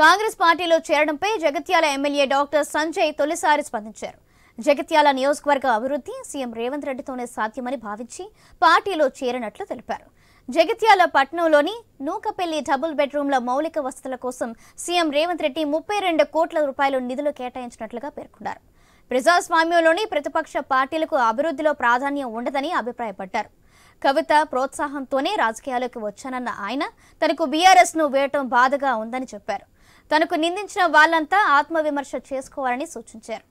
కాంగ్రెస్ పార్టీలో చేరడంపై Jagtial MLA doctor Sanjay తొలిసారి స్పందించారు. జగిత్యాల నియోజకవర్గ అభివృద్ధి సీఎం రేవంత్ రెడ్డితోనే సాధ్యమని భావించి పార్టీలో చేరినట్లు తెలిపారు. జగిత్యాల పట్టణంలోని నూకపల్లి డబుల్ బెడ్రూమ్ల మౌలిక వసతుల కోసం సీఎం రేవంత్ రెడ్డి 32 కోట్ల రూపాయలు నిధులు కేటాయించినట్లుగా పేర్కొన్నారు. ప్రజాస్వామ్యంలోని ప్రతిపక్ష పార్టీలకు అభివృద్ధిలో ప్రాధాన్యం ఉండదని అభిప్రాయపడ్డారు. కవిత ప్రోత్సాహంతోనే రాజకీయాల్లోకి వచ్చానన్న ఆయన తనకు బీఆర్ఎస్ ను వేయటం బాధగా ఉందని చెప్పారు. తనకు నిందించిన వాళ్లంతా ఆత్మవిమర్శ చేసుకోవాలని సూచించారు.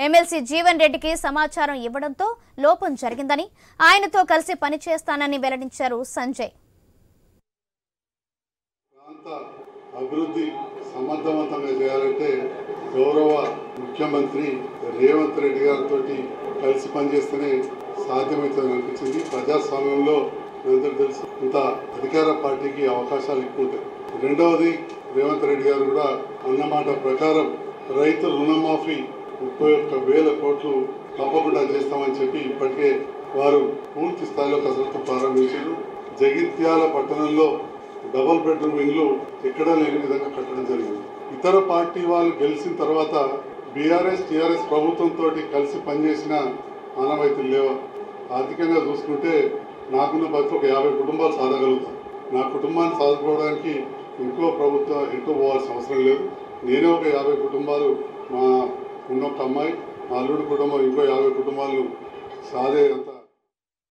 ఎమ్మెల్సీ జీవన్ రెడ్డికి సమాచారం ఇవ్వడంతో లోపం జరిగిందని, ఆయనతో కలిసి పనిచేస్తానని వెల్లడించారు సంజయ్. అభివృద్ధి సమర్థవంతంగా చేయాలంటే గౌరవ ముఖ్యమంత్రి రేవంత్ రెడ్డి గారితో కలిసి పనిచేస్తేనే సాధ్యమవుతుందని అనిపించింది. ప్రజాస్వామ్యంలో అందరూ తెలుసు ఇంత అధికార పార్టీకి అవకాశాలు ఎక్కువ ఉంటాయి. రెండవది, రేవంత్ రెడ్డి గారు కూడా అన్నమాట ప్రకారం రైతు రుణమాఫీ 31,000 కోట్లు తప్పకుండా చేస్తామని చెప్పి ఇప్పటికే వారు పూర్తి స్థాయిలో కసరత్తు ప్రారంభించారు. జగిత్యాల పట్టణంలో డబుల్ బెడ్రూమ్ ఇల్లు ఎక్కడా లేని విధంగా కట్టడం జరిగింది. ఇతర పార్టీ వాళ్ళు గెలిచిన తర్వాత బీఆర్ఎస్ టీఆర్ఎస్ ప్రభుత్వంతో కలిసి పనిచేసిన ఆనవాయితీలు లేవా? ఆర్థికంగా చూసుకుంటే నాకున్న బతుకు ఒక 50 కుటుంబాలు సాధగలుగుతాను. నా కుటుంబాన్ని సాధుకోవడానికి ఎక్కువ పోవాల్సిన అవసరం లేదు. నేనే ఒక 50 కుటుంబాలు, మా ఉన్నొక్క అమ్మాయి, మా అల్లుడి కుటుంబం ఇంకో 50 కుటుంబాలను సాధే అంత